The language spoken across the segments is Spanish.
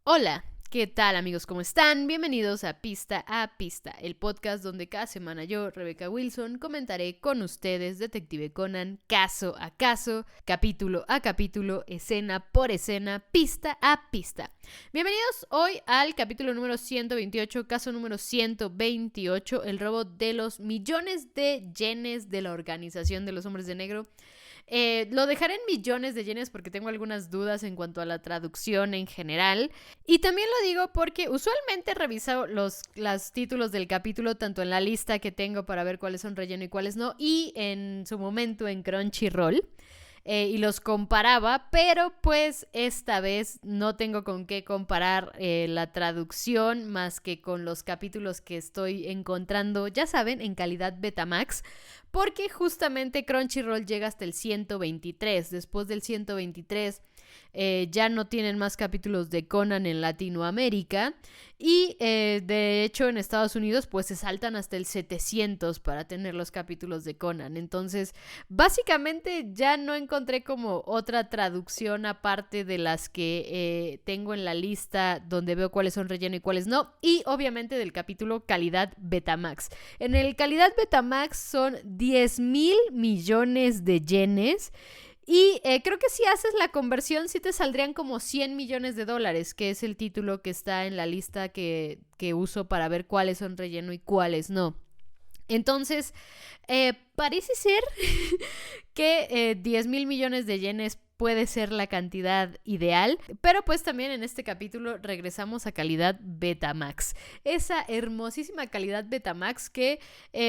Hola, ¿qué tal amigos? ¿Cómo están? Bienvenidos a Pista, el podcast donde cada semana yo, Rebecca Wilson, comentaré con ustedes Detective Conan caso a caso, capítulo a capítulo, escena por escena, pista a pista. Bienvenidos hoy al capítulo número 128, caso número 128, el robo de los millones de yenes de la Organización de los Hombres de Negro. Lo dejaré en millones de yenes porque tengo algunas dudas en cuanto a la traducción en general. Y también lo digo porque usualmente reviso los títulos del capítulo tanto en la lista que tengo para ver cuáles son relleno y cuáles no, y en su momento en Crunchyroll. Y los comparaba, pero pues esta vez no tengo con qué comparar la traducción más que con los capítulos que estoy encontrando, ya saben, en calidad Betamax, porque justamente Crunchyroll llega hasta el 123. Después del 123 ya no tienen más capítulos de Conan en Latinoamérica y de hecho en Estados Unidos pues se saltan hasta el 700 para tener los capítulos de Conan. Entonces básicamente ya no encontré como otra traducción aparte de las que tengo en la lista donde veo cuáles son relleno y cuáles no, y obviamente del capítulo calidad Betamax. En el calidad Betamax son 10,000 millones de yenes. Y creo que si haces la conversión sí te saldrían como 100 millones de dólares, que es el título que está en la lista que uso para ver cuáles son relleno y cuáles no. Entonces, parece ser que 10,000 millones de yenes puede ser la cantidad ideal, pero pues también en este capítulo regresamos a calidad Betamax, esa hermosísima calidad Betamax que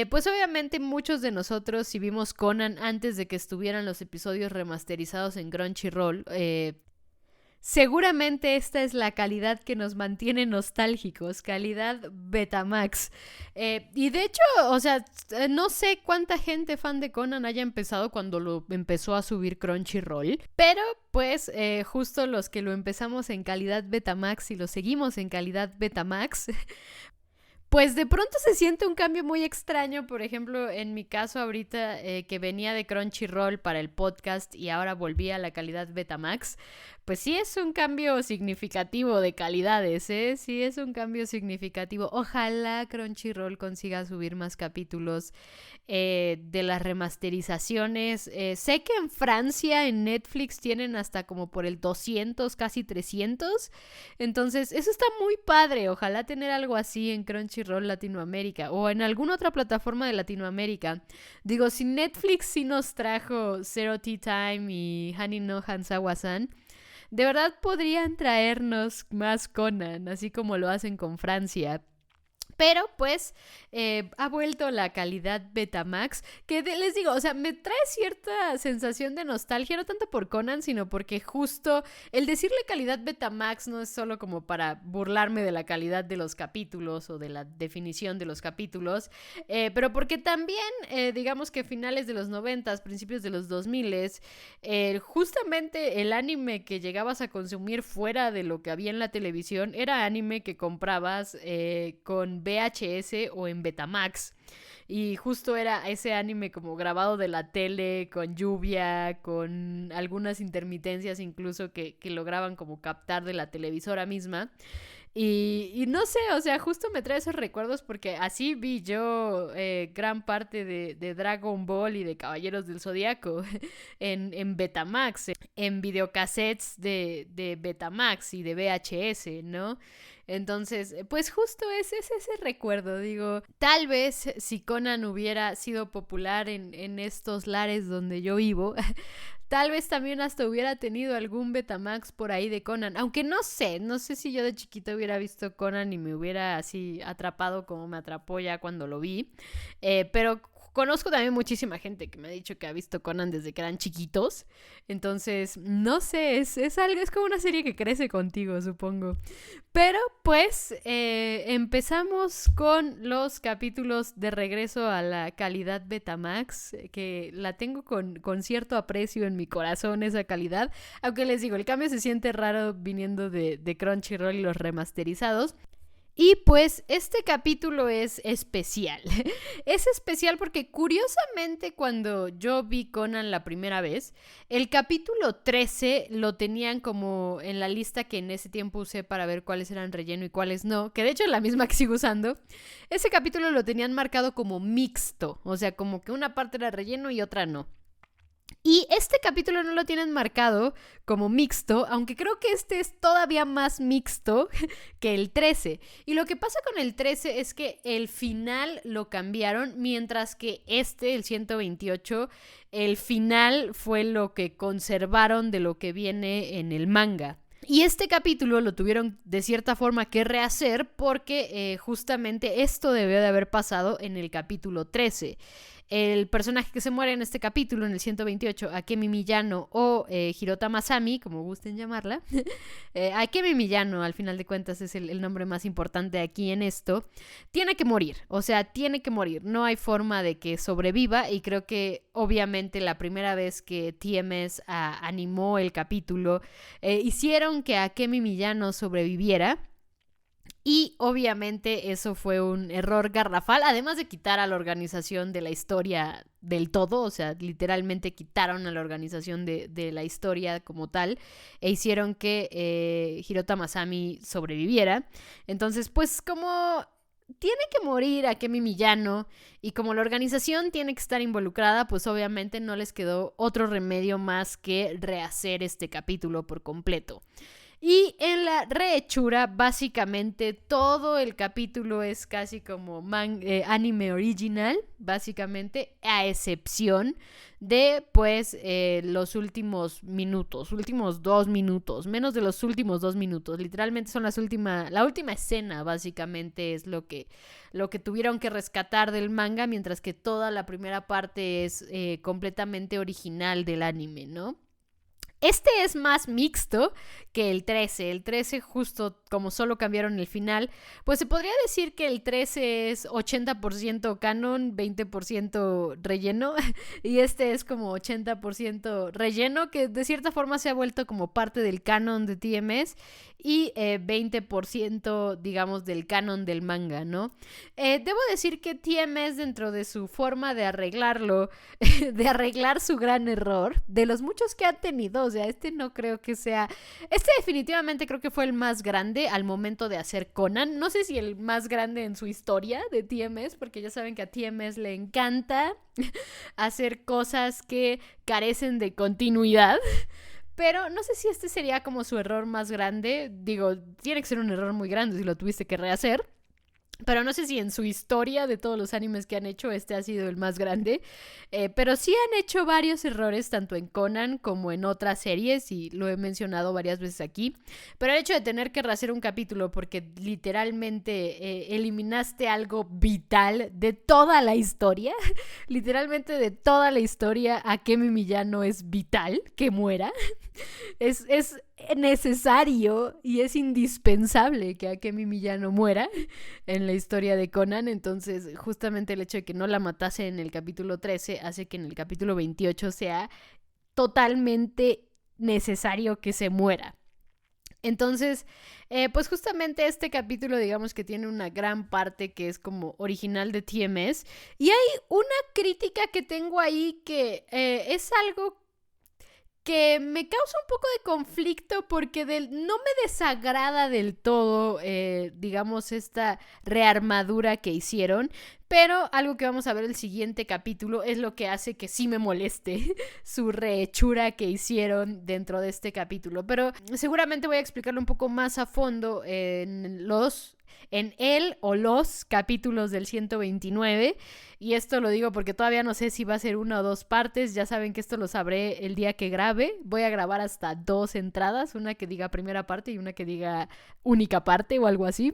pues obviamente muchos de nosotros si vimos Conan antes de que estuvieran los episodios remasterizados en Crunchyroll, seguramente esta es la calidad que nos mantiene nostálgicos, calidad Betamax. Y de hecho, o sea, no sé cuánta gente fan de Conan haya empezado cuando lo empezó a subir Crunchyroll, pero pues justo los que lo empezamos en calidad Betamax y lo seguimos en calidad Betamax, pues de pronto se siente un cambio muy extraño. Por ejemplo, en mi caso ahorita que venía de Crunchyroll para el podcast y ahora volví a la calidad Betamax, pues sí es un cambio significativo de calidades, ¿eh? Sí es un cambio significativo. Ojalá Crunchyroll consiga subir más capítulos de las remasterizaciones. Sé que en Francia, en Netflix, tienen hasta como por el 200, casi 300. Entonces, eso está muy padre. Ojalá tener algo así en Crunchyroll Latinoamérica o en alguna otra plataforma de Latinoamérica. Digo, si Netflix sí nos trajo Zero Tea Time y Hani no Hanzawa-san, de verdad podrían traernos más Conan, así como lo hacen con Francia. Pero pues ha vuelto la calidad Betamax, que les digo, o sea, me trae cierta sensación de nostalgia, no tanto por Conan, sino porque justo el decirle calidad Betamax no es solo como para burlarme de la calidad de los capítulos o de la definición de los capítulos, pero porque también, digamos que finales de los 90, principios de los 2000, justamente el anime que llegabas a consumir fuera de lo que había en la televisión era anime que comprabas con VHS o en Betamax. Y justo era ese anime como grabado de la tele, con lluvia, con algunas intermitencias incluso que lograban como captar de la televisora misma. Y no sé, o sea, justo me trae esos recuerdos porque así vi yo gran parte de Dragon Ball y de Caballeros del Zodiaco en Betamax, en videocassettes de Betamax y de VHS, ¿no? Entonces, pues justo ese es ese recuerdo, digo, tal vez si Conan hubiera sido popular en estos lares donde yo vivo, tal vez también hasta hubiera tenido algún Betamax por ahí de Conan, aunque no sé si yo de chiquito hubiera visto Conan y me hubiera así atrapado como me atrapó ya cuando lo vi, pero conozco también muchísima gente que me ha dicho que ha visto Conan desde que eran chiquitos. Entonces, no sé, es algo, es como una serie que crece contigo, supongo. Pero pues empezamos con los capítulos de regreso a la calidad Betamax, que la tengo con cierto aprecio en mi corazón esa calidad. Aunque les digo, el cambio se siente raro viniendo de Crunchyroll y los remasterizados. Y pues este capítulo es especial. Es especial porque curiosamente cuando yo vi Conan la primera vez, el capítulo 13 lo tenían como en la lista que en ese tiempo usé para ver cuáles eran relleno y cuáles no, que de hecho es la misma que sigo usando. Ese capítulo lo tenían marcado como mixto, o sea, como que una parte era relleno y otra no. Y este capítulo no lo tienen marcado como mixto, aunque creo que este es todavía más mixto que el 13. Y lo que pasa con el 13 es que el final lo cambiaron, mientras que el 128, el final fue lo que conservaron de lo que viene en el manga. Y este capítulo lo tuvieron de cierta forma que rehacer porque justamente esto debió de haber pasado en el capítulo 13. El personaje que se muere en este capítulo, en el 128, Akemi Miyano o Hirota Masami, como gusten llamarla. Akemi Miyano, al final de cuentas, es el nombre más importante aquí en esto. Tiene que morir, o sea, tiene que morir. No hay forma de que sobreviva y creo que obviamente la primera vez que TMS animó el capítulo, hicieron que Akemi Miyano sobreviviera. Y obviamente eso fue un error garrafal, además de quitar a la organización de la historia del todo, o sea, literalmente quitaron a la organización de la historia como tal e hicieron que Hirota Masami sobreviviera. Entonces, pues como tiene que morir Akemi Miyano y como la organización tiene que estar involucrada, pues obviamente no les quedó otro remedio más que rehacer este capítulo por completo. Y en la rehechura, básicamente todo el capítulo es casi como anime original, básicamente, a excepción de, pues, los últimos minutos, últimos 2 minutos, menos de los últimos 2 minutos. Literalmente son la última escena, básicamente, es lo que tuvieron que rescatar del manga, mientras que toda la primera parte es completamente original del anime, ¿no? Este es más mixto que el 13. El 13, justo como solo cambiaron el final, pues se podría decir que el 13 es 80% canon, 20% relleno. Y este es como 80% relleno, que de cierta forma se ha vuelto como parte del canon de TMS. Y 20%, digamos, del canon del manga, ¿no? Debo decir que TMS, dentro de su forma de arreglarlo, de arreglar su gran error, de los muchos que han tenido, o sea, este no creo que sea... Este definitivamente creo que fue el más grande al momento de hacer Conan. No sé si el más grande en su historia de TMS, porque ya saben que a TMS le encanta hacer cosas que carecen de continuidad. Pero no sé si este sería como su error más grande. Digo, tiene que ser un error muy grande si lo tuviste que rehacer. Pero no sé si en su historia de todos los animes que han hecho este ha sido el más grande. Pero sí han hecho varios errores, tanto en Conan como en otras series, y lo he mencionado varias veces aquí. Pero el hecho de tener que rehacer un capítulo porque literalmente eliminaste algo vital de toda la historia, literalmente de toda la historia, Akemi Miyano es vital que muera. Es necesario y es indispensable que Akemi Miyano muera en la historia de Conan. Entonces justamente el hecho de que no la matase en el capítulo 13 hace que en el capítulo 28 sea totalmente necesario que se muera. Entonces, pues justamente este capítulo, digamos que tiene una gran parte que es como original de TMS. Y hay una crítica que tengo ahí que es algo que me causa un poco de conflicto porque no me desagrada del todo, digamos, esta rearmadura que hicieron, pero algo que vamos a ver el siguiente capítulo es lo que hace que sí me moleste su rehechura que hicieron dentro de este capítulo. Pero seguramente voy a explicarlo un poco más a fondo en el o los capítulos del 129, y esto lo digo porque todavía no sé si va a ser 1 o 2 partes. Ya saben que esto lo sabré el día que grabe. Voy a grabar hasta 2 entradas, una que diga primera parte y una que diga única parte o algo así.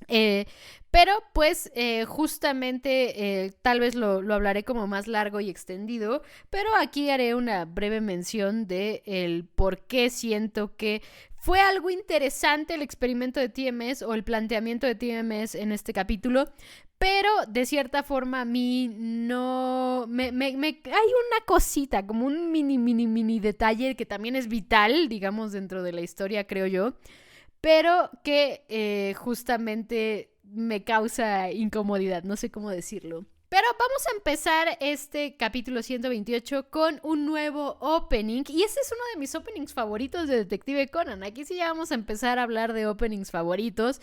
Pero pues justamente tal vez lo hablaré como más largo y extendido, pero aquí haré una breve mención de el por qué siento que fue algo interesante el experimento de TMS o el planteamiento de TMS en este capítulo, pero de cierta forma a mí no... hay una cosita, como un mini detalle que también es vital, digamos, dentro de la historia, creo yo. pero que justamente me causa incomodidad, no sé cómo decirlo. Pero vamos a empezar este capítulo 128 con un nuevo opening. Y este es uno de mis openings favoritos de Detective Conan. Aquí sí ya vamos a empezar a hablar de openings favoritos.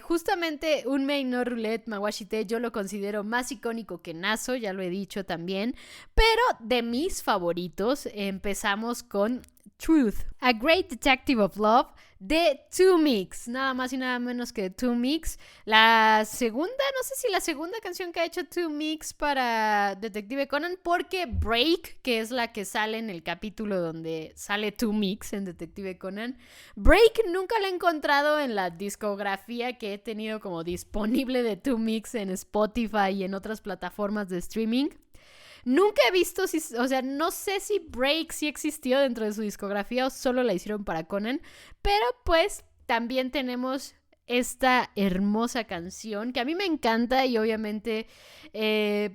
Justamente Unmei no Roulette Mawashite yo lo considero más icónico que Naso, ya lo he dicho también. Pero de mis favoritos empezamos con Truth, A Great Detective of Love de 2Mix, nada más y nada menos que 2Mix. La segunda, no sé si la segunda canción que ha hecho 2Mix para Detective Conan, porque Break, que es la que sale en el capítulo donde sale 2Mix en Detective Conan, Break nunca la he encontrado en la discografía que he tenido como disponible de 2Mix en Spotify y en otras plataformas de streaming. Nunca he visto no sé si Break sí existió dentro de su discografía o solo la hicieron para Conan, pero pues también tenemos esta hermosa canción que a mí me encanta y obviamente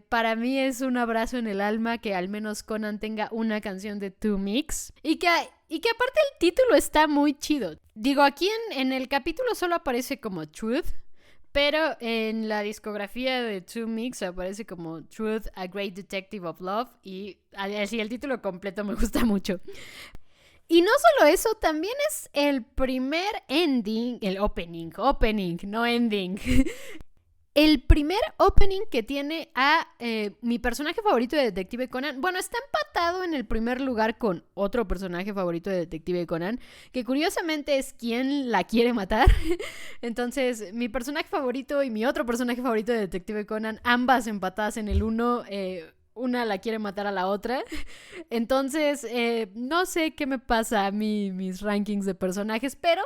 para mí es un abrazo en el alma que al menos Conan tenga una canción de 2Mix y que aparte el título está muy chido. Digo, aquí en el capítulo solo aparece como Truth, pero en la discografía de 2Mix aparece como Truth, A Great Detective of Love y así el título completo me gusta mucho. Y no solo eso, también es el primer ending, el opening, no ending. El primer opening que tiene a mi personaje favorito de Detective Conan. Bueno, está empatado en el primer lugar con otro personaje favorito de Detective Conan, que curiosamente es quien la quiere matar. Entonces, mi personaje favorito y mi otro personaje favorito de Detective Conan, ambas empatadas en el 1, una la quiere matar a la otra. Entonces, no sé qué me pasa a mí, mis rankings de personajes, pero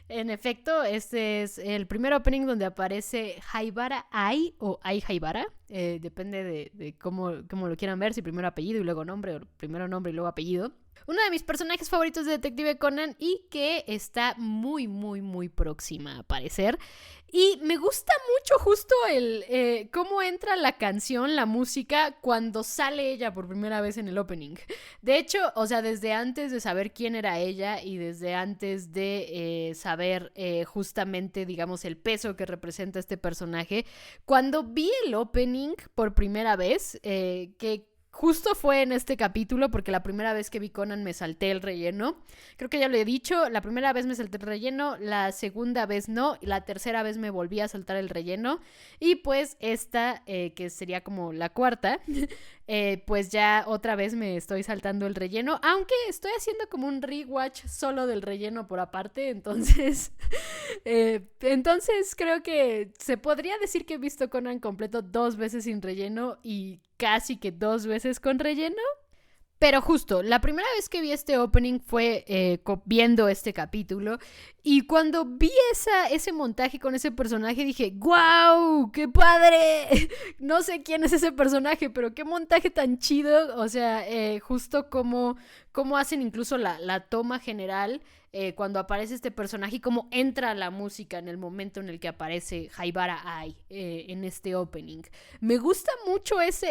en efecto, este es el primer opening donde aparece Haibara Ai o Ai Haibara. Depende de cómo lo quieran ver, si primero apellido y luego nombre, o primero nombre y luego apellido. Uno de mis personajes favoritos de Detective Conan y que está muy, muy, muy próxima a aparecer. Y me gusta mucho justo cómo entra la canción, la música, cuando sale ella por primera vez en el opening. De hecho, o sea, desde antes de saber quién era ella y desde antes de saber justamente, digamos, el peso que representa este personaje, cuando vi el opening por primera vez, que justo fue en este capítulo, porque la primera vez que vi Conan me salté el relleno. Creo que ya lo he dicho, la primera vez me salté el relleno, la segunda vez no, y la tercera vez me volví a saltar el relleno. Y pues esta, que sería como la cuarta, pues ya otra vez me estoy saltando el relleno, aunque estoy haciendo como un rewatch solo del relleno por aparte, entonces creo que se podría decir que he visto Conan completo 2 veces sin relleno y casi que 2 veces con relleno. Pero justo, la primera vez que vi este opening fue viendo este capítulo. Y cuando vi ese montaje con ese personaje dije, ¡guau! ¡Qué padre! No sé quién es ese personaje, pero qué montaje tan chido. O sea, justo cómo hacen incluso la toma general cuando aparece este personaje y cómo entra la música en el momento en el que aparece Haibara Ai en este opening. Me gusta mucho esa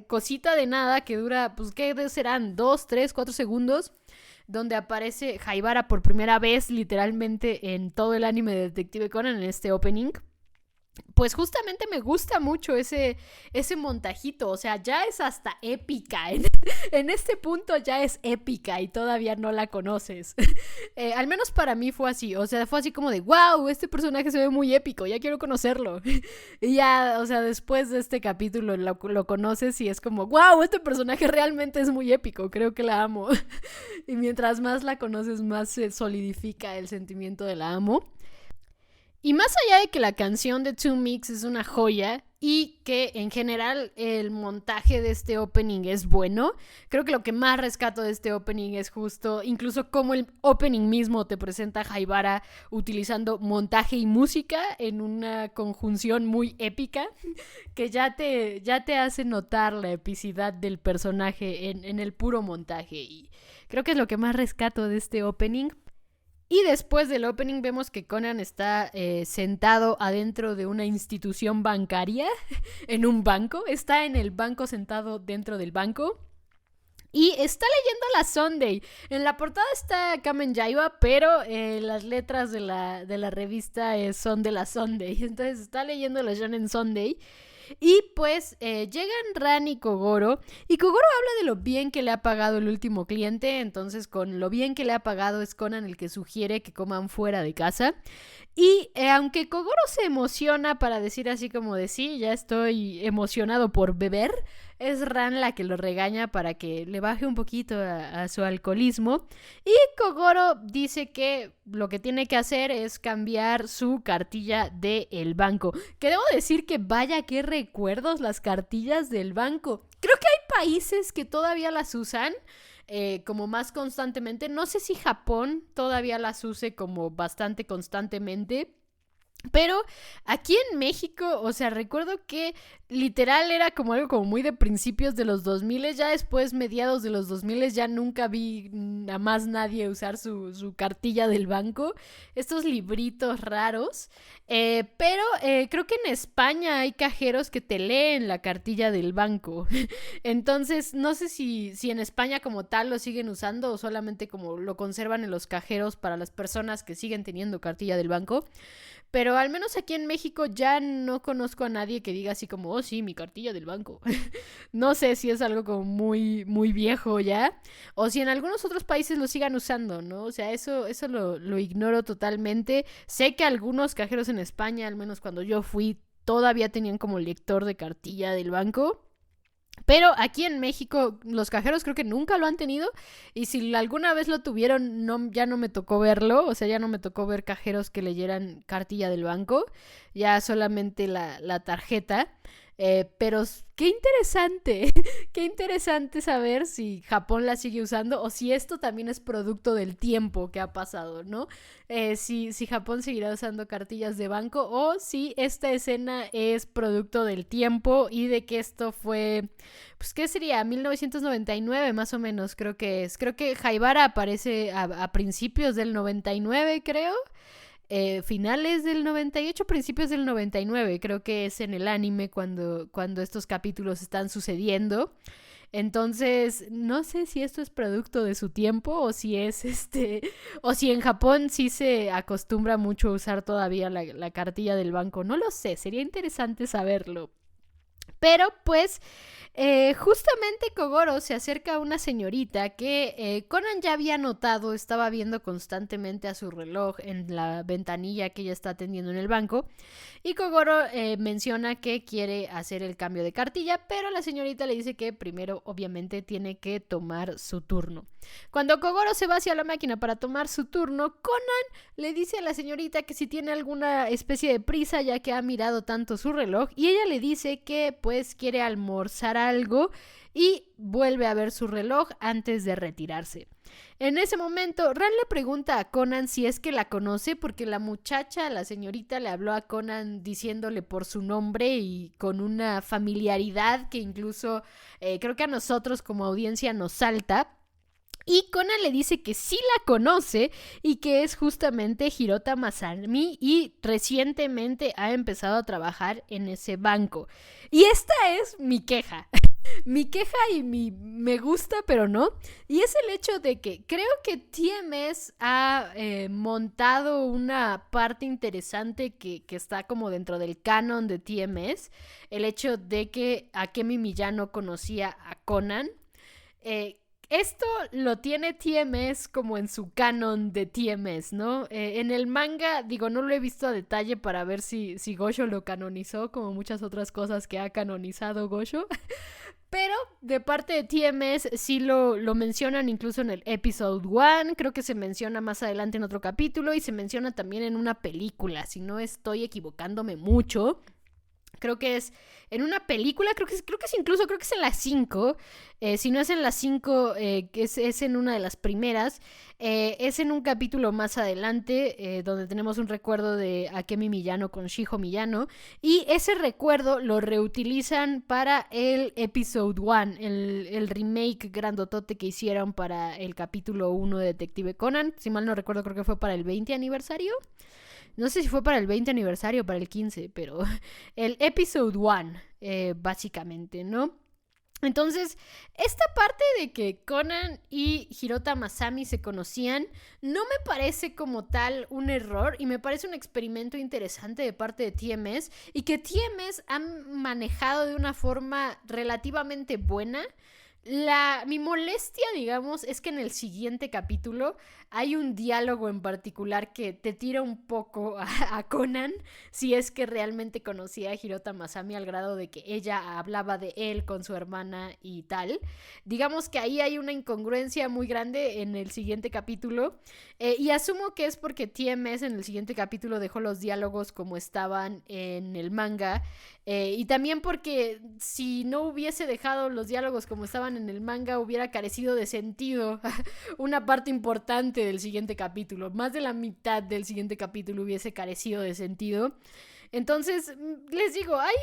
cosita de nada que dura, pues, ¿qué serán? 2, 3, 4 segundos, donde aparece Haibara por primera vez literalmente en todo el anime de Detective Conan en este opening. Pues justamente me gusta mucho ese montajito, o sea, ya es hasta épica, en este punto ya es épica y todavía no la conoces. Al menos para mí fue así, o sea, fue así como de, wow, este personaje se ve muy épico, ya quiero conocerlo. Y ya, o sea, después de este capítulo lo conoces y es como, wow, este personaje realmente es muy épico, creo que la amo. Y mientras más la conoces, más se solidifica el sentimiento de la amo. Y más allá de que la canción de 2Mix es una joya y que en general el montaje de este opening es bueno, creo que lo que más rescato de este opening es justo incluso cómo el opening mismo te presenta a Haibara utilizando montaje y música en una conjunción muy épica que ya te hace notar la epicidad del personaje en el puro montaje. Y creo que es lo que más rescato de este opening. Y después del opening vemos que Conan está sentado adentro de una institución bancaria, en un banco. Está en el banco sentado dentro del banco. Y está leyendo la Sunday. En la portada está Kamen Yaiba, pero las letras de la revista son de la Sunday. Entonces está leyendo la Shonen Sunday. Y pues llegan Ran y Kogoro. Y Kogoro habla de lo bien que le ha pagado el último cliente. Entonces con lo bien que le ha pagado es Conan el que sugiere que coman fuera de casa. Y aunque Kogoro se emociona para decir así como de sí, ya estoy emocionado por beber, es Ran la que lo regaña para que le baje un poquito a su alcoholismo. Y Kogoro dice que lo que tiene que hacer es cambiar su cartilla del banco. Que debo decir que vaya qué recuerdos las cartillas del banco. Creo que hay países que todavía las usan. Como más constantemente. No sé si Japón todavía las use como bastante constantemente. Pero aquí en México, o sea, recuerdo que literal era como algo como muy de principios de los 2000, ya después mediados de los 2000 ya nunca vi a más nadie usar su cartilla del banco, estos libritos raros, pero creo que en España hay cajeros que te leen la cartilla del banco, entonces no sé si en España como tal lo siguen usando o solamente como lo conservan en los cajeros para las personas que siguen teniendo cartilla del banco. Pero al menos aquí en México ya no conozco a nadie que diga así como, oh sí, mi cartilla del banco. No sé si es algo como muy, muy viejo ya. O si en algunos otros países lo sigan usando, ¿no? O sea, eso lo ignoro totalmente. Sé que algunos cajeros en España, al menos cuando yo fui, todavía tenían como lector de cartilla del banco. Pero aquí en México los cajeros creo que nunca lo han tenido y si alguna vez lo tuvieron ya no me tocó verlo, o sea, ya no me tocó ver cajeros que leyeran cartilla del banco, ya solamente la tarjeta. Pero qué interesante saber si Japón la sigue usando o si esto también es producto del tiempo que ha pasado, ¿no? Si Japón seguirá usando cartillas de banco o si esta escena es producto del tiempo y de que esto fue, pues, ¿qué sería? 1999 más o menos, creo que es. Creo que Haibara aparece a principios del 99, creo. Finales del 98, principios del 99, creo que es en el anime cuando estos capítulos están sucediendo. Entonces, no sé si esto es producto de su tiempo o si es o si en Japón sí se acostumbra mucho a usar todavía la cartilla del banco. No lo sé, sería interesante saberlo. Pero pues justamente Kogoro se acerca a una señorita que Conan ya había notado, estaba viendo constantemente a su reloj en la ventanilla que ella está atendiendo en el banco. Y Kogoro menciona que quiere hacer el cambio de cartilla, pero la señorita le dice que primero obviamente tiene que tomar su turno. Cuando Kogoro se va hacia la máquina para tomar su turno, Conan le dice a la señorita que si tiene alguna especie de prisa ya que ha mirado tanto su reloj y ella le dice que pues quiere almorzar algo y vuelve a ver su reloj antes de retirarse. En ese momento, Ran le pregunta a Conan si es que la conoce porque la muchacha, la señorita, le habló a Conan diciéndole por su nombre y con una familiaridad que incluso creo que a nosotros como audiencia nos salta. Y Conan le dice que sí la conoce y que es justamente Hirota Masami y recientemente ha empezado a trabajar en ese banco. Y esta es mi queja. Mi queja y mi me gusta, pero no. Y es el hecho de que creo que TMS ha montado una parte interesante que está como dentro del canon de TMS. El hecho de que Akemi Miyano conocía a Conan. Esto lo tiene TMS como en su canon de TMS, ¿no? En el manga, digo, no lo he visto a detalle para ver si Gosho lo canonizó, como muchas otras cosas que ha canonizado Gosho. Pero de parte de TMS sí lo mencionan incluso en el episode 1, creo que se menciona más adelante en otro capítulo y se menciona también en una película, si no estoy equivocándome mucho. Creo que es en una película, creo que es en la 5. Si no es en la 5, es en una de las primeras. Es en un capítulo más adelante, donde tenemos un recuerdo de Akemi Miyano con Shiho Miyano. Y ese recuerdo lo reutilizan para el episode 1, el remake grandotote que hicieron para el capítulo 1 de Detective Conan. Si mal no recuerdo, creo que fue para el 20 aniversario. No sé si fue para el 20 aniversario o para el 15, pero el episode 1, básicamente, ¿no? Entonces, esta parte de que Conan y Hirota Masami se conocían no me parece como tal un error y me parece un experimento interesante de parte de TMS y que TMS han manejado de una forma relativamente buena. Mi molestia, digamos, es que en el siguiente capítulo hay un diálogo en particular que te tira un poco a Conan, si es que realmente conocía a Hirota Masami al grado de que ella hablaba de él con su hermana y tal. Digamos que ahí hay una incongruencia muy grande en el siguiente capítulo, y asumo que es porque TMS en el siguiente capítulo dejó los diálogos como estaban en el manga. Y también porque si no hubiese dejado los diálogos como estaban en el manga, hubiera carecido de sentido una parte importante del siguiente capítulo. Más de la mitad del siguiente capítulo hubiese carecido de sentido. Entonces, les digo, hay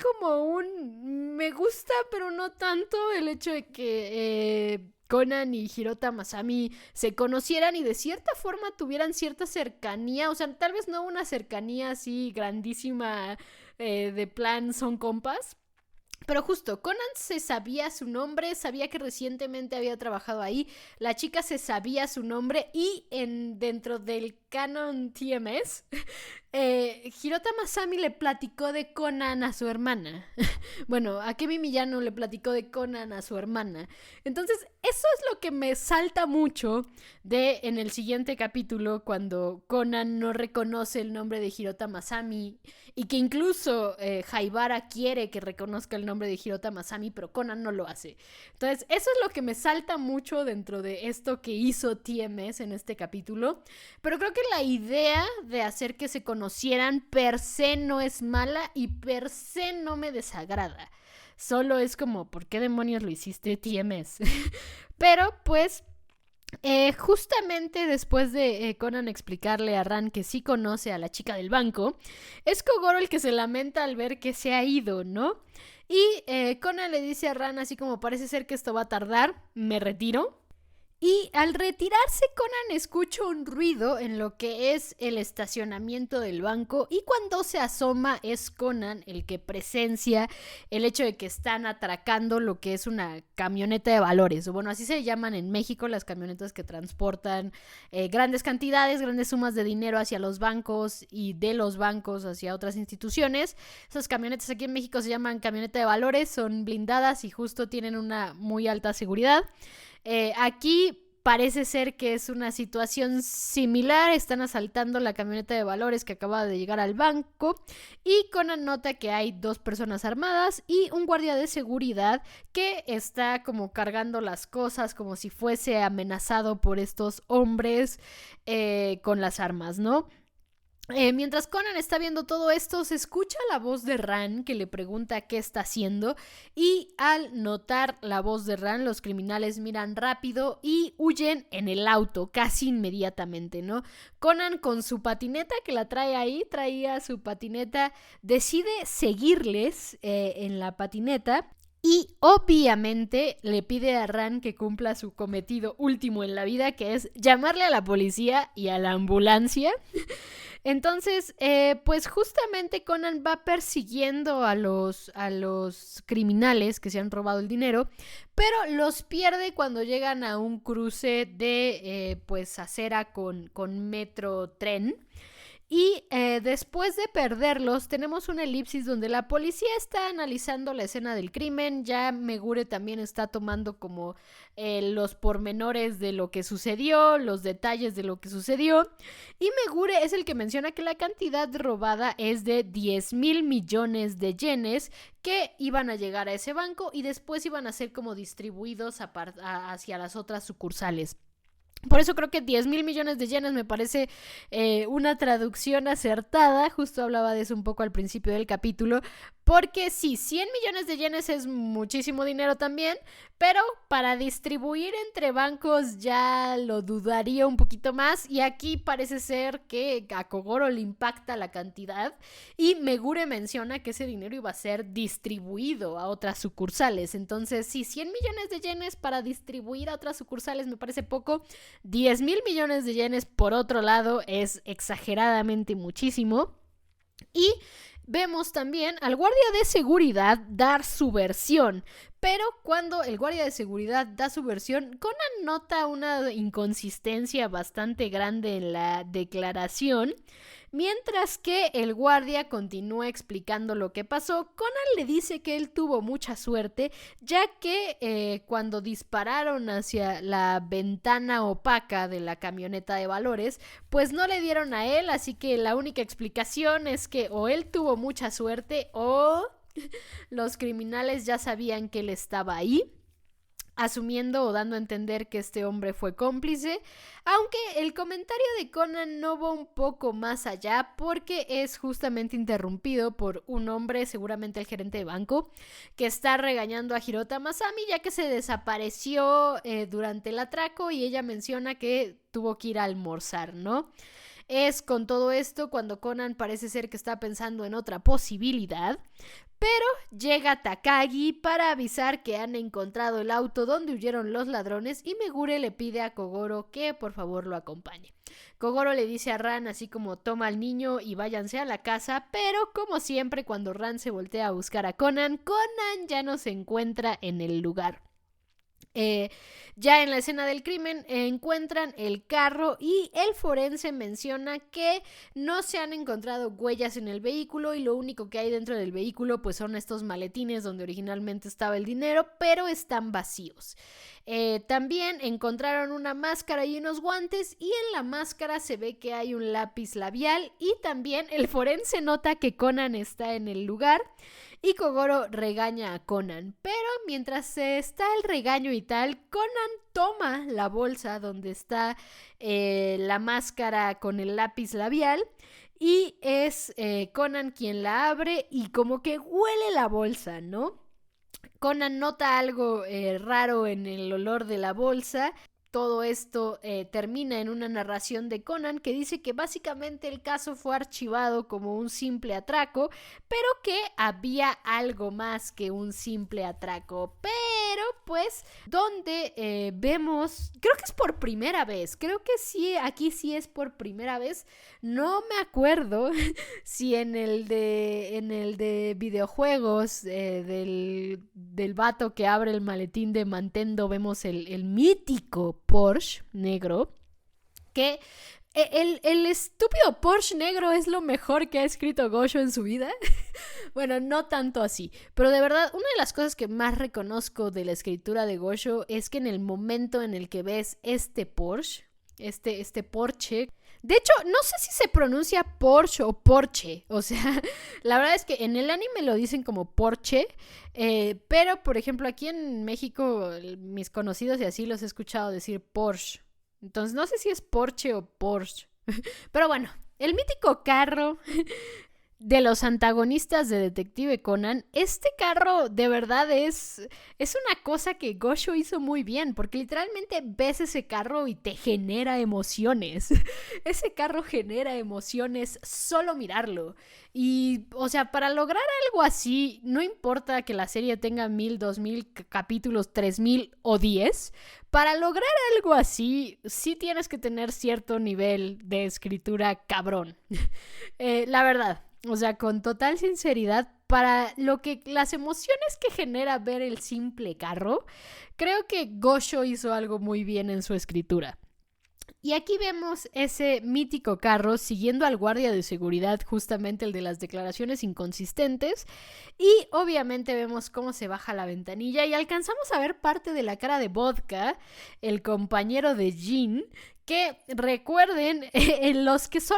como un me gusta, pero no tanto el hecho de que Conan y Hirota Masami se conocieran y de cierta forma tuvieran cierta cercanía. O sea, tal vez no una cercanía así grandísima, de plan son compas. Pero justo, Conan se sabía su nombre, sabía que recientemente había trabajado ahí, la chica se sabía su nombre y dentro del canon TMS, Hirota Masami le platicó de Conan a su hermana. Bueno, Akemi Miyano le platicó de Conan a su hermana. Entonces, eso es lo que me salta mucho en el siguiente capítulo, cuando Conan no reconoce el nombre de Hirota Masami y que incluso Haibara quiere que reconozca el nombre de Hirota Masami, pero Conan no lo hace. Entonces, eso es lo que me salta mucho dentro de esto que hizo TMS en este capítulo. Pero creo que la idea de hacer que se conocieran per se no es mala y per se no me desagrada. Solo es como, ¿por qué demonios lo hiciste, TMS? Pero pues justamente después de Conan explicarle a Ran que sí conoce a la chica del banco, es Kogoro el que se lamenta al ver que se ha ido, ¿no? Y Conan le dice a Ran así como, parece ser que esto va a tardar, me retiro. Y al retirarse, Conan escucha un ruido en lo que es el estacionamiento del banco, y cuando se asoma es Conan el que presencia el hecho de que están atracando lo que es una camioneta de valores. Bueno, así se llaman en México las camionetas que transportan grandes cantidades, grandes sumas de dinero hacia los bancos y de los bancos hacia otras instituciones. Esas camionetas aquí en México se llaman camioneta de valores, son blindadas y justo tienen una muy alta seguridad. Aquí parece ser que es una situación similar, están asaltando la camioneta de valores que acaba de llegar al banco y Conan nota que hay 2 personas armadas y un guardia de seguridad que está como cargando las cosas como si fuese amenazado por estos hombres con las armas, ¿no? Mientras Conan está viendo todo esto, se escucha la voz de Ran que le pregunta qué está haciendo, y al notar la voz de Ran, los criminales miran rápido y huyen en el auto casi inmediatamente, ¿no? Conan, con su patineta que la trae ahí, traía su patineta, decide seguirles en la patineta. Y obviamente le pide a Ran que cumpla su cometido último en la vida, que es llamarle a la policía y a la ambulancia. Entonces, pues justamente Conan va persiguiendo a los criminales que se han robado el dinero, pero los pierde cuando llegan a un cruce de pues acera con metro tren. Y después de perderlos, tenemos una elipsis donde la policía está analizando la escena del crimen. Ya Megure también está tomando como los pormenores de lo que sucedió, los detalles de lo que sucedió. Y Megure es el que menciona que la cantidad robada es de 10,000 millones de yenes que iban a llegar a ese banco y después iban a ser como distribuidos hacia las otras sucursales. Por eso creo que 10,000 millones de yenes me parece una traducción acertada. Justo hablaba de eso un poco al principio del capítulo. Porque sí, 100 millones de yenes es muchísimo dinero también, pero para distribuir entre bancos ya lo dudaría un poquito más. Y aquí parece ser que a Kogoro le impacta la cantidad y Megure menciona que ese dinero iba a ser distribuido a otras sucursales. Entonces, sí, 100 millones de yenes para distribuir a otras sucursales me parece poco. 10,000 millones de yenes, por otro lado, es exageradamente muchísimo. Y Vemos también al guardia de seguridad dar su versión, pero cuando el guardia de seguridad da su versión, Conan nota una inconsistencia bastante grande en la declaración. Mientras que el guardia continúa explicando lo que pasó, Conan le dice que él tuvo mucha suerte, ya que cuando dispararon hacia la ventana opaca de la camioneta de valores, pues no le dieron a él, así que la única explicación es que o él tuvo mucha suerte o los criminales ya sabían que él estaba ahí, asumiendo o dando a entender que este hombre fue cómplice, aunque el comentario de Conan no va un poco más allá porque es justamente interrumpido por un hombre, seguramente el gerente de banco, que está regañando a Hirota Masami ya que se desapareció durante el atraco y ella menciona que tuvo que ir a almorzar, ¿no? Es con todo esto cuando Conan parece ser que está pensando en otra posibilidad, pero llega Takagi para avisar que han encontrado el auto donde huyeron los ladrones y Megure le pide a Kogoro que por favor lo acompañe. Kogoro le dice a Ran así como toma al niño y váyanse a la casa, pero como siempre cuando Ran se voltea a buscar a Conan, Conan ya no se encuentra en el lugar. Ya en la escena del crimen encuentran el carro y el forense menciona que no se han encontrado huellas en el vehículo y lo único que hay dentro del vehículo pues son estos maletines donde originalmente estaba el dinero, pero están vacíos. También encontraron una máscara y unos guantes y en la máscara se ve que hay un lápiz labial y también el forense nota que Conan está en el lugar. Y Kogoro regaña a Conan, pero mientras está el regaño y tal, Conan toma la bolsa donde está la máscara con el lápiz labial y es Conan quien la abre y como que huele la bolsa, ¿no? Conan nota algo raro en el olor de la bolsa. Todo esto termina en una narración de Conan que dice que básicamente el caso fue archivado como un simple atraco, pero que había algo más que un simple atraco. Pero pues donde vemos, creo que es por primera vez, creo que sí, aquí sí es por primera vez, no me acuerdo si en el de videojuegos del vato que abre el maletín de Mantendo vemos el mítico Porsche negro, que el estúpido Porsche negro es lo mejor que ha escrito Gosho en su vida. Bueno, no tanto así, pero de verdad una de las cosas que más reconozco de la escritura de Gosho es que en el momento en el que ves este Porsche, este Porsche, de hecho, no sé si se pronuncia Porsche o Porsche, o sea, la verdad es que en el anime lo dicen como Porsche, pero por ejemplo aquí en México mis conocidos y así los he escuchado decir Porsche, entonces no sé si es Porsche o Porsche, pero bueno, el mítico carro de los antagonistas de Detective Conan, este carro de verdad es una cosa que Gosho hizo muy bien, porque literalmente ves ese carro y te genera emociones. Ese carro genera emociones solo mirarlo. Y, o sea, para lograr algo así, no importa que la serie tenga 1000, 2000 capítulos, 3000 o 10, para lograr algo así, sí tienes que tener cierto nivel de escritura cabrón. La verdad. O sea, con total sinceridad, para lo que las emociones que genera ver el simple carro, creo que Gosho hizo algo muy bien en su escritura. Y aquí vemos ese mítico carro siguiendo al guardia de seguridad, justamente el de las declaraciones inconsistentes, y obviamente vemos cómo se baja la ventanilla y alcanzamos a ver parte de la cara de Vodka, el compañero de Jin, que recuerden, los que son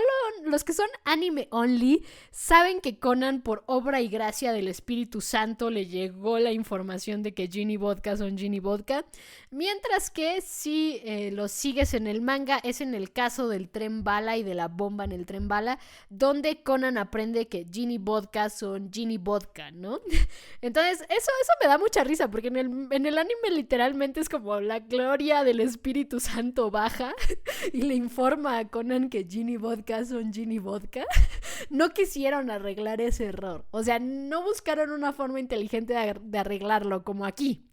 anime only saben que Conan por obra y gracia del Espíritu Santo le llegó la información de que Jin y Vodka son Jin y Vodka, mientras que si los sigues en el manga es en el caso del tren bala y de la bomba en el tren bala, donde Conan aprende que Jin y Vodka son Jin y Vodka, ¿no? Entonces eso me da mucha risa porque en el anime literalmente es como la gloria del Espíritu Santo baja y le informa a Conan que Jin y Vodka son Jin y Vodka. No quisieron arreglar ese error. O sea, no buscaron una forma inteligente de arreglarlo como aquí,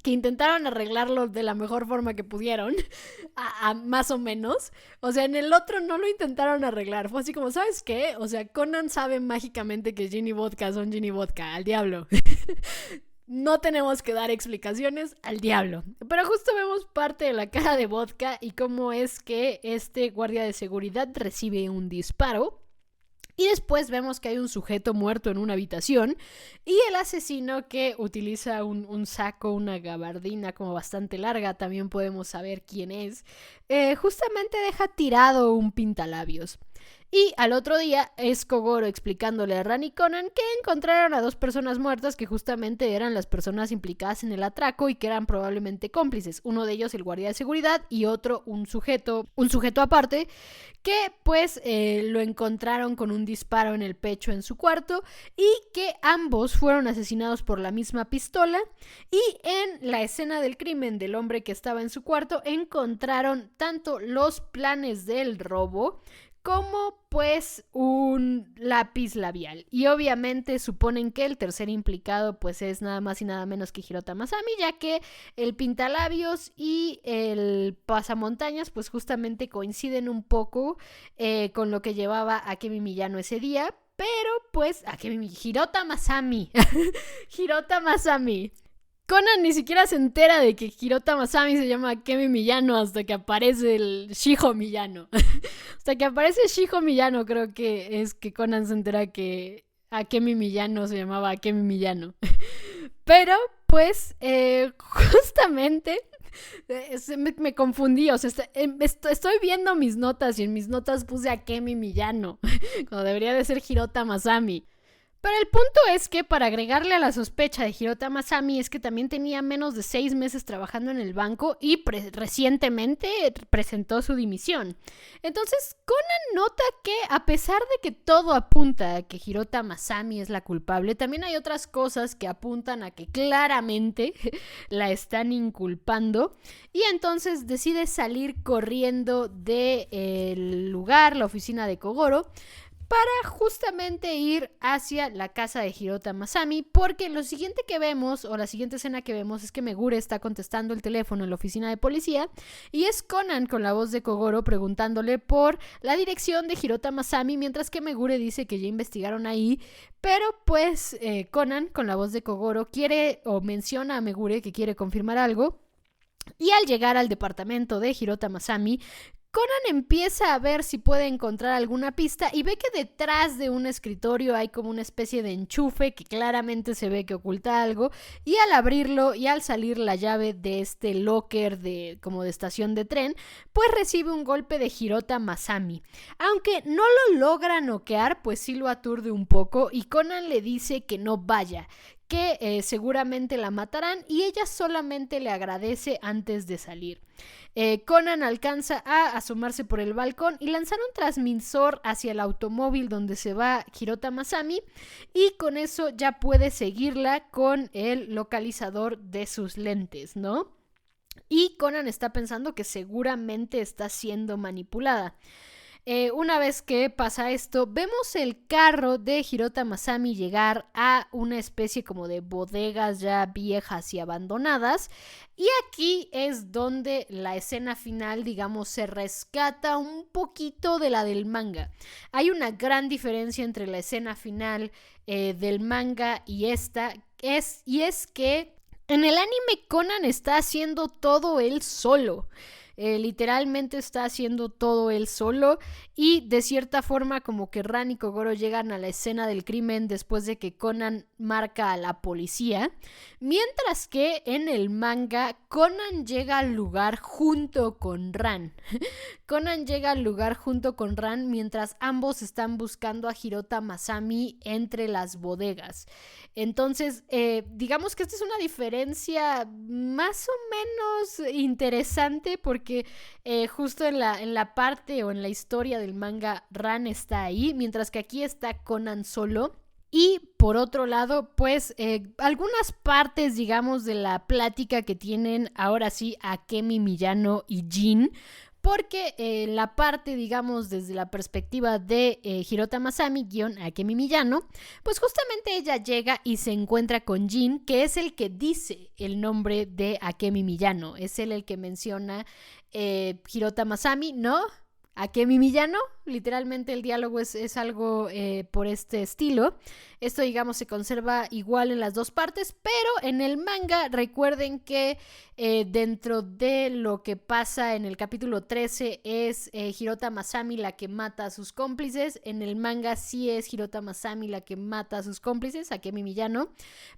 que intentaron arreglarlo de la mejor forma que pudieron, más o menos. O sea, en el otro no lo intentaron arreglar. Fue así como, ¿sabes qué? O sea, Conan sabe mágicamente que Gin y vodka son Gin y vodka, al diablo. No tenemos que dar explicaciones, al diablo. Pero justo vemos parte de la cara de vodka y cómo es que este guardia de seguridad recibe un disparo. Y después vemos que hay un sujeto muerto en una habitación y el asesino que utiliza un saco, una gabardina como bastante larga, también podemos saber quién es, justamente deja tirado un pintalabios. Y al otro día es Kogoro explicándole a Ran y Conan que encontraron a 2 personas muertas que justamente eran las personas implicadas en el atraco y que eran probablemente cómplices. Uno de ellos el guardia de seguridad y otro un sujeto aparte que pues lo encontraron con un disparo en el pecho en su cuarto y que ambos fueron asesinados por la misma pistola. Y en la escena del crimen del hombre que estaba en su cuarto encontraron tanto los planes del robo como pues un lápiz labial. Y obviamente suponen que el tercer implicado pues es nada más y nada menos que Hirota Masami, ya que el pintalabios y el pasamontañas pues justamente coinciden un poco con lo que llevaba Akemi Miyano ese día. Pero pues Hirota Masami Hirota Masami. Conan ni siquiera se entera de que Hirota Masami se llama Akemi Miyano hasta que aparece el Shiho Miyano. Hasta que aparece Shiho Miyano creo que es que Conan se entera que Akemi Miyano se llamaba Akemi Miyano. Pero pues justamente me confundí, o sea, estoy viendo mis notas y en mis notas puse Akemi Miyano cuando debería de ser Hirota Masami. Pero el punto es que para agregarle a la sospecha de Hirota Masami es que también tenía menos de 6 meses trabajando en el banco y recientemente presentó su dimisión. Entonces Conan nota que a pesar de que todo apunta a que Hirota Masami es la culpable, también hay otras cosas que apuntan a que claramente la están inculpando y entonces decide salir corriendo del lugar, la oficina de Kogoro, para justamente ir hacia la casa de Hirota Masami, porque lo siguiente que vemos, o la siguiente escena que vemos, es que Megure está contestando el teléfono en la oficina de policía y es Conan con la voz de Kogoro preguntándole por la dirección de Hirota Masami, mientras que Megure dice que ya investigaron ahí, pero pues Conan con la voz de Kogoro quiere o menciona a Megure que quiere confirmar algo. Y al llegar al departamento de Hirota Masami, Conan empieza a ver si puede encontrar alguna pista y ve que detrás de un escritorio hay como una especie de enchufe que claramente se ve que oculta algo, y al abrirlo y al salir la llave de este locker como de estación de tren, pues recibe un golpe de Hirota Masami. Aunque no lo logra noquear, pues sí lo aturde un poco y Conan le dice que no vaya, que seguramente la matarán y ella solamente le agradece antes de salir. Conan alcanza a asomarse por el balcón y lanzar un transmisor hacia el automóvil donde se va Hirota Masami y con eso ya puede seguirla con el localizador de sus lentes, ¿no? Y Conan está pensando que seguramente está siendo manipulada. Una vez que pasa esto, vemos el carro de Hirota Masami llegar a una especie como de bodegas ya viejas y abandonadas, y aquí es donde la escena final, digamos, se rescata un poquito de la del manga. Hay una gran diferencia entre la escena final del manga y esta, y es que en el anime Conan está haciendo todo él solo. Literalmente está haciendo todo él solo y de cierta forma como que Ran y Kogoro llegan a la escena del crimen después de que Conan marca a la policía, mientras que en el manga Conan llega al lugar junto con Ran. Conan llega al lugar junto con Ran mientras ambos están buscando a Hirota Masami entre las bodegas. Entonces, digamos que esta es una diferencia más o menos interesante porque justo en la parte o en la historia del manga Ran está ahí, mientras que aquí está Conan solo. Y por otro lado, pues algunas partes, digamos, de la plática que tienen ahora sí Akemi Miyano y Jin, porque la parte, digamos, desde la perspectiva de Hirota Masami, Akemi Miyano, pues justamente ella llega y se encuentra con Jin, que es el que dice el nombre de Akemi Miyano, es él el que menciona Hirota Masami, ¿no? Akemi Miyano, literalmente el diálogo es algo por este estilo. Esto, digamos, se conserva igual en las dos partes, pero en el manga recuerden que dentro de lo que pasa en el capítulo 13 es Hirota Masami la que mata a sus cómplices. En el manga sí es Hirota Masami la que mata a sus cómplices, Akemi Miyano,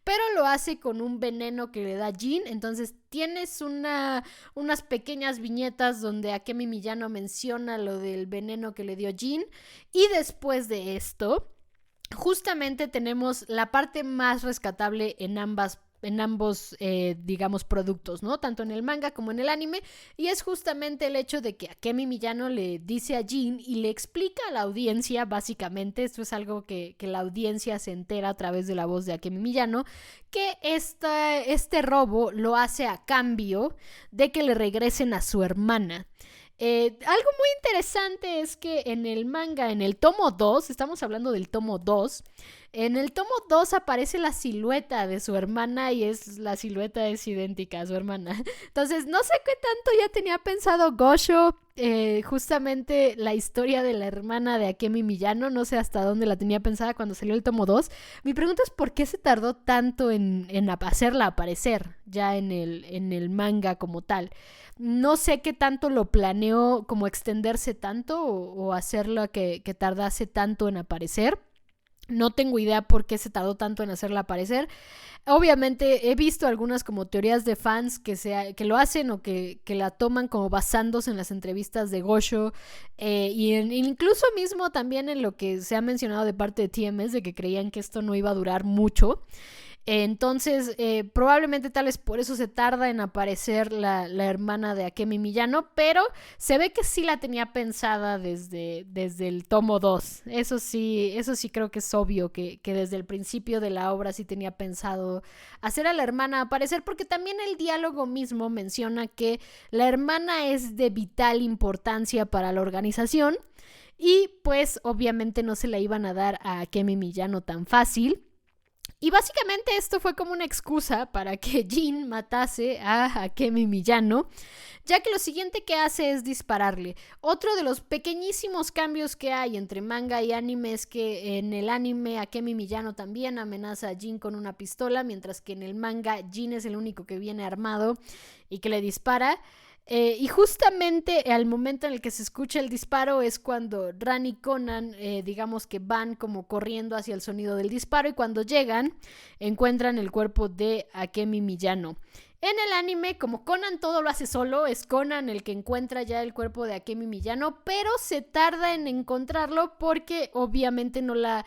pero lo hace con un veneno que le da Jin. Entonces tienes unas pequeñas viñetas donde Akemi Miyano menciona lo del veneno que le dio Jin, y después de esto justamente tenemos la parte más rescatable en ambos digamos, productos, ¿no? Tanto en el manga como en el anime, y es justamente el hecho de que Akemi Miyano le dice a Jin y le explica a la audiencia, básicamente, esto es algo que la audiencia se entera a través de la voz de Akemi Miyano, que este robo lo hace a cambio de que le regresen a su hermana. Algo muy interesante es que en el manga, en el tomo 2, estamos hablando del tomo 2, en el tomo 2 aparece la silueta de su hermana y la silueta es idéntica a su hermana. Entonces, no sé qué tanto ya tenía pensado Gosho, justamente la historia de la hermana de Akemi Miyano, no sé hasta dónde la tenía pensada cuando salió el tomo 2. Mi pregunta es por qué se tardó tanto en hacerla aparecer ya en el manga como tal. No sé qué tanto lo planeó como extenderse tanto o hacerlo que tardase tanto en aparecer. No tengo idea por qué se tardó tanto en hacerla aparecer. Obviamente he visto algunas como teorías de fans que lo hacen o que la toman como basándose en las entrevistas de Gosho incluso mismo también en lo que se ha mencionado de parte de TMS de que creían que esto no iba a durar mucho. Entonces, probablemente tal vez por eso se tarda en aparecer la hermana de Akemi Miyano, pero se ve que sí la tenía pensada desde el tomo 2. Eso sí creo que es obvio, que desde el principio de la obra sí tenía pensado hacer a la hermana aparecer, porque también el diálogo mismo menciona que la hermana es de vital importancia para la organización y pues obviamente no se la iban a dar a Akemi Miyano tan fácil. Y básicamente esto fue como una excusa para que Jin matase a Akemi Miyano, ya que lo siguiente que hace es dispararle. Otro de los pequeñísimos cambios que hay entre manga y anime es que en el anime Akemi Miyano también amenaza a Jin con una pistola, mientras que en el manga Jin es el único que viene armado y que le dispara. Y justamente al momento en el que se escucha el disparo es cuando Ran y Conan digamos que van como corriendo hacia el sonido del disparo, y cuando llegan encuentran el cuerpo de Akemi Miyano. En el anime, como Conan todo lo hace solo, es Conan el que encuentra ya el cuerpo de Akemi Miyano, pero se tarda en encontrarlo porque obviamente no la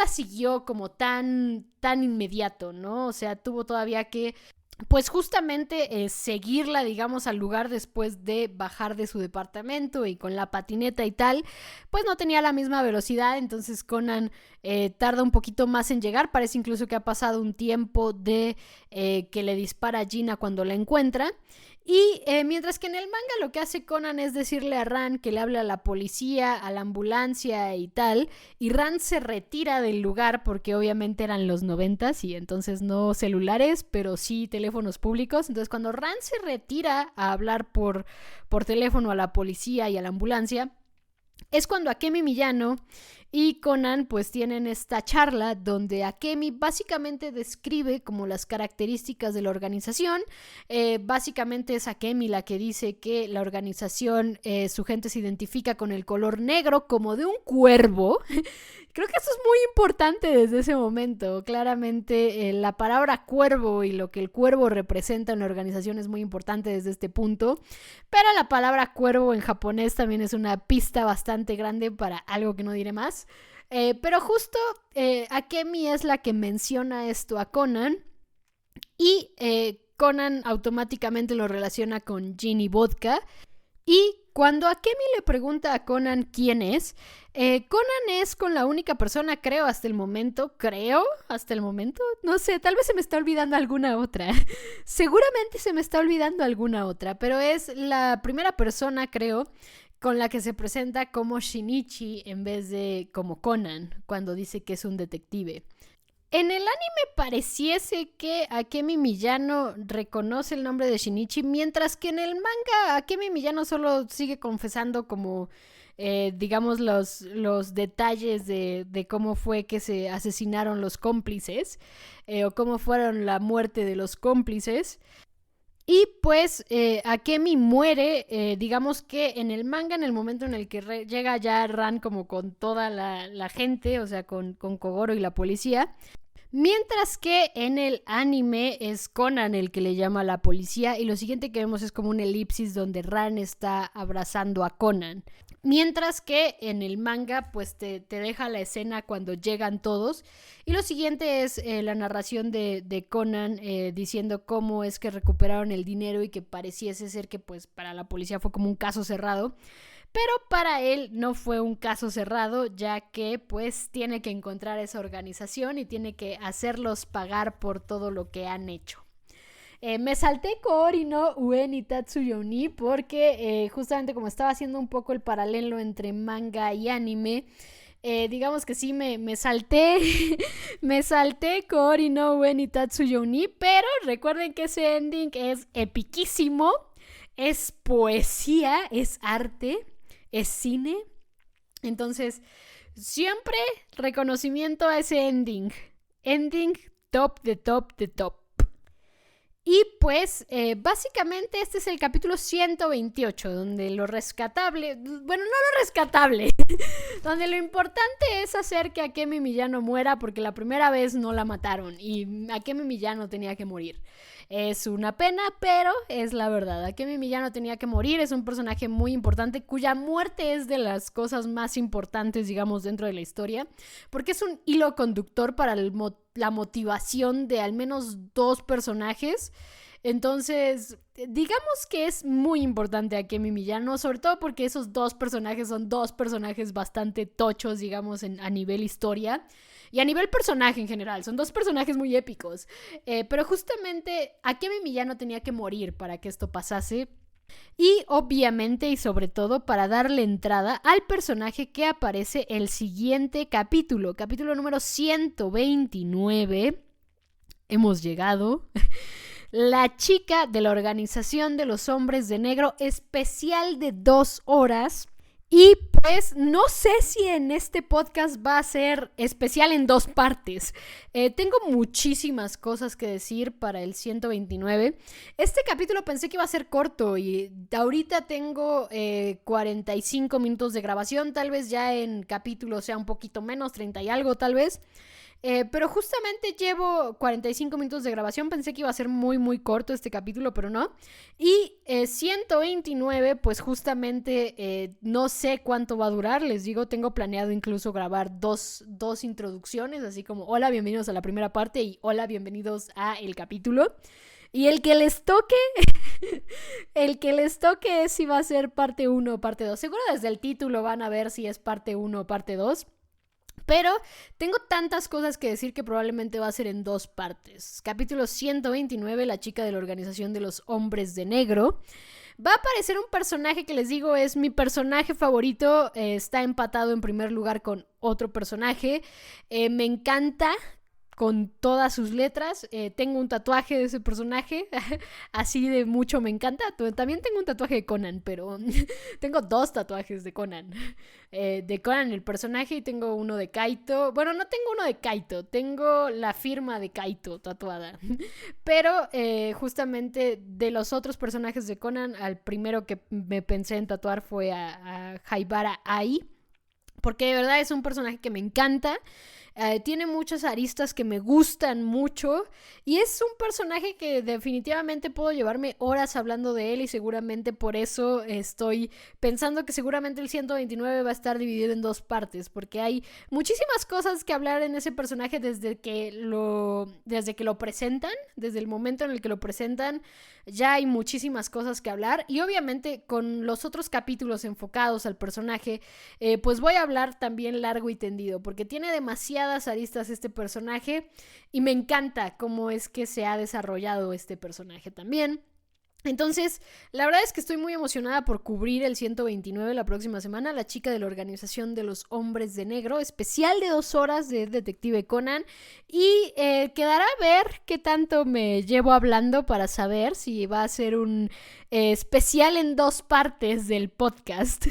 siguió como tan inmediato, ¿no? O sea, tuvo todavía que pues justamente seguirla, digamos, al lugar después de bajar de su departamento, y con la patineta y tal, pues no tenía la misma velocidad. Entonces Conan tarda un poquito más en llegar. Parece incluso que ha pasado un tiempo de que le dispara a Gina cuando la encuentra. Y mientras que en el manga lo que hace Conan es decirle a Ran que le hable a la policía, a la ambulancia y tal, y Ran se retira del lugar porque obviamente eran los 90s y entonces no celulares, pero sí teléfonos públicos. Entonces cuando Ran se retira a hablar por teléfono a la policía y a la ambulancia, es cuando Akemi Miyano y Conan pues tienen esta charla donde Akemi básicamente describe como las características de la organización. Básicamente es Akemi la que dice que la organización, su gente se identifica con el color negro como de un cuervo. Creo que eso es muy importante desde ese momento. Claramente la palabra cuervo y lo que el cuervo representa en la organización es muy importante desde este punto. Pero la palabra cuervo en japonés también es una pista bastante grande para algo que no diré más. Pero justo Akemi es la que menciona esto a Conan. Y Conan automáticamente lo relaciona con gin y vodka. Y Cuando Akemi le pregunta a Conan quién es, Conan es con la única persona, hasta el momento, no sé, tal vez se me está olvidando alguna otra, seguramente se me está olvidando alguna otra, pero es la primera persona, creo, con la que se presenta como Shinichi en vez de como Conan, cuando dice que es un detective. En el anime pareciese que Akemi Miyano reconoce el nombre de Shinichi, mientras que en el manga Akemi Miyano solo sigue confesando como, digamos, los detalles de cómo fue que se asesinaron los cómplices, o cómo fueron la muerte de los cómplices. Y pues Akemi muere, digamos que en el manga, en el momento en el que llega ya Ran como con toda la gente, o sea, con Kogoro y la policía. Mientras que en el anime es Conan el que le llama a la policía y lo siguiente que vemos es como un elipsis donde Ran está abrazando a Conan. Mientras que en el manga pues te deja la escena cuando llegan todos y lo siguiente es la narración de Conan diciendo cómo es que recuperaron el dinero y que pareciese ser que pues para la policía fue como un caso cerrado. Pero para él no fue un caso cerrado, ya que pues tiene que encontrar esa organización y tiene que hacerlos pagar por todo lo que han hecho. Me salté Koori no Ue ni Tatsuyo ni porque justamente como estaba haciendo un poco el paralelo entre manga y anime, digamos que sí me salté me salté Koori no Ue ni Tatsuyo ni, pero recuerden que ese ending es epiquísimo, es poesía, es arte, es cine. Entonces, siempre reconocimiento a ese ending. Ending top de top de top. Y pues, básicamente este es el capítulo 128, donde lo rescatable, bueno, no lo rescatable, donde lo importante es hacer que Akemi Miyano muera, porque la primera vez no la mataron y Akemi Miyano tenía que morir. Es una pena, pero es la verdad. Akemi Miyano tenía que morir, es un personaje muy importante, cuya muerte es de las cosas más importantes, digamos, dentro de la historia, porque es un hilo conductor para la motivación de al menos 2 personajes. Entonces, digamos que es muy importante Akemi Miyano, sobre todo porque esos 2 personajes son 2 personajes bastante tochos, digamos, a nivel historia. Y a nivel personaje en general, son 2 personajes muy épicos. Pero justamente Akemi Miyano tenía que morir para que esto pasase. Y obviamente y sobre todo para darle entrada al personaje que aparece el siguiente capítulo. Capítulo número 129. Hemos llegado. La chica de la Organización de los Hombres de Negro, especial de 2 horas. Y pues no sé si en este podcast va a ser especial en 2 partes. Tengo muchísimas cosas que decir para el 129. Este capítulo pensé que iba a ser corto y ahorita tengo 45 minutos de grabación. Tal vez ya en capítulo sea un poquito menos, 30 y algo tal vez. Pero justamente llevo 45 minutos de grabación. Pensé que iba a ser muy muy corto este capítulo, pero no. Y 129, pues justamente no sé cuánto va a durar. Les digo, tengo planeado incluso grabar dos introducciones, así como hola, bienvenidos a la primera parte y hola, bienvenidos a el capítulo. Y el que les toque es si va a ser parte 1 o parte 2. Seguro desde el título van a ver si es parte 1 o parte 2. Pero tengo tantas cosas que decir que probablemente va a ser en 2 partes. Capítulo 129, la chica de la Organización de los Hombres de Negro. Va a aparecer un personaje que les digo es mi personaje favorito. Está empatado en primer lugar con otro personaje. Me encanta con todas sus letras. Tengo un tatuaje de ese personaje. Así de mucho me encanta. También tengo un tatuaje de Conan, pero tengo 2 tatuajes de Conan. De Conan el personaje y tengo uno de Kaito. Bueno, no tengo uno de Kaito. Tengo la firma de Kaito tatuada. Pero justamente de los otros personajes de Conan, al primero que me pensé en tatuar fue a Haibara Ai. Porque de verdad es un personaje que me encanta. tiene muchas aristas que me gustan mucho y es un personaje que definitivamente puedo llevarme horas hablando de él y seguramente por eso estoy pensando que seguramente el 129 va a estar dividido en 2 partes, porque hay muchísimas cosas que hablar en ese personaje desde que lo presentan, desde el momento en el que lo presentan, ya hay muchísimas cosas que hablar y obviamente con los otros capítulos enfocados al personaje, pues voy a hablar también largo y tendido, porque tiene demasiadas aristas este personaje y me encanta cómo es que se ha desarrollado este personaje también. Entonces, la verdad es que estoy muy emocionada por cubrir el 129 la próxima semana, La chica de la organización de los hombres de negro, especial de 2 horas de Detective Conan, y quedará a ver qué tanto me llevo hablando para saber si va a ser un especial en 2 partes del podcast.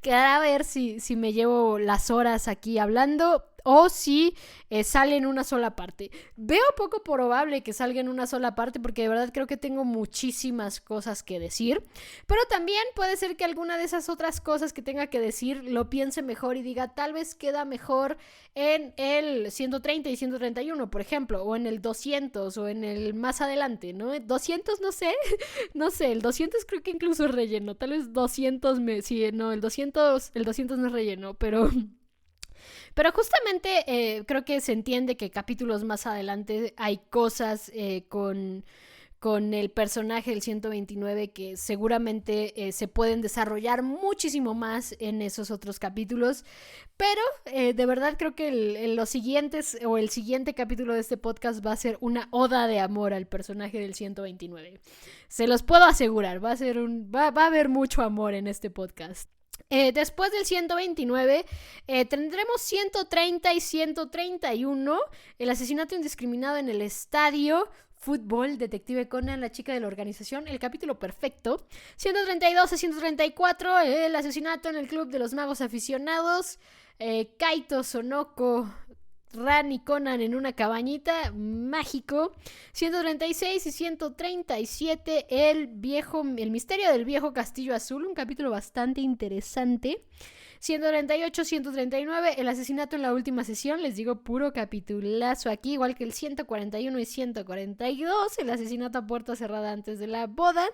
Quedará a ver si me llevo las horas aquí hablando o si sale en una sola parte. Veo poco probable que salga en una sola parte porque de verdad creo que tengo muchísimas cosas que decir, pero también puede ser que alguna de esas otras cosas que tenga que decir lo piense mejor y diga tal vez queda mejor en el 130 y 131, por ejemplo, o en el 200 o en el más adelante, ¿no? 200 no sé, no sé, el 200 creo que incluso es relleno, tal vez 200 sí, no, el 200 no es relleno, pero justamente creo que se entiende que capítulos más adelante hay cosas con el personaje del 129 que seguramente se pueden desarrollar muchísimo más en esos otros capítulos, pero de verdad creo que los siguientes o el siguiente capítulo de este podcast va a ser una oda de amor al personaje del 129. Se los puedo asegurar, va a haber mucho amor en este podcast. Después del 129 tendremos 130 y 131, el asesinato indiscriminado en el estadio, fútbol, Detective Conan, la chica de la organización, el capítulo perfecto. 132 a 134, el asesinato en el club de los magos aficionados, Kaito, Sonoko, Ran y Conan en una cabañita, mágico. 136 y 137, el misterio del viejo castillo azul, un capítulo bastante interesante. 138, 139, el asesinato en la última sesión, les digo, puro capitulazo aquí, igual que el 141 y 142, el asesinato a puerta cerrada antes de la boda.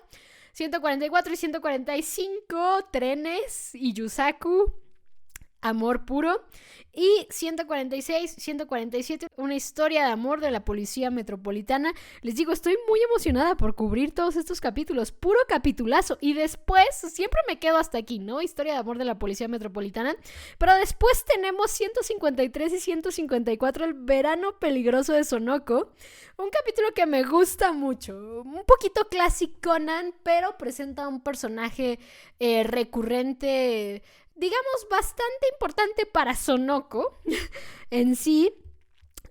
144 y 145, trenes y Yusaku, amor puro. Y 146, 147, una historia de amor de la policía metropolitana. Les digo, estoy muy emocionada por cubrir todos estos capítulos, puro capitulazo. Y después, siempre me quedo hasta aquí, ¿no? Historia de amor de la policía metropolitana. Pero después tenemos 153 y 154, el verano peligroso de Sonoko. Un capítulo que me gusta mucho. Un poquito Classic Conan, pero presenta un personaje recurrente, digamos, bastante importante para Sonoko en sí.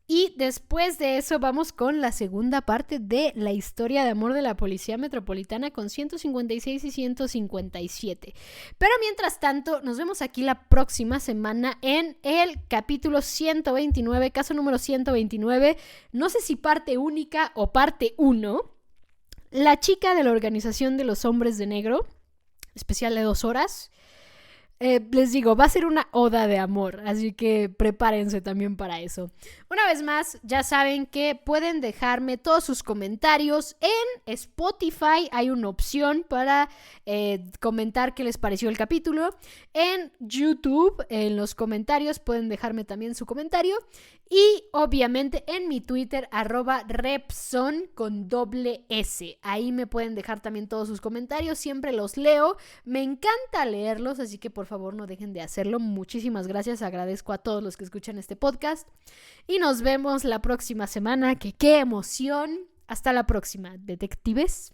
Y después de eso vamos con la segunda parte de la historia de amor de la policía metropolitana con 156 y 157. Pero mientras tanto, nos vemos aquí la próxima semana en el capítulo 129, caso número 129. No sé si parte única o parte 1. La chica de la organización de los hombres de negro, especial de 2 horas. Les digo, va a ser una oda de amor, así que prepárense también para eso. Una vez más, ya saben que pueden dejarme todos sus comentarios en Spotify. Hay una opción para comentar qué les pareció el capítulo. En YouTube, en los comentarios, pueden dejarme también su comentario. Y obviamente en mi Twitter, @Repson con doble S. Ahí me pueden dejar también todos sus comentarios. Siempre los leo. Me encanta leerlos, así que por favor no dejen de hacerlo. Muchísimas gracias. Agradezco a todos los que escuchan este podcast. Y nos vemos la próxima semana. ¡Qué emoción! Hasta la próxima, detectives.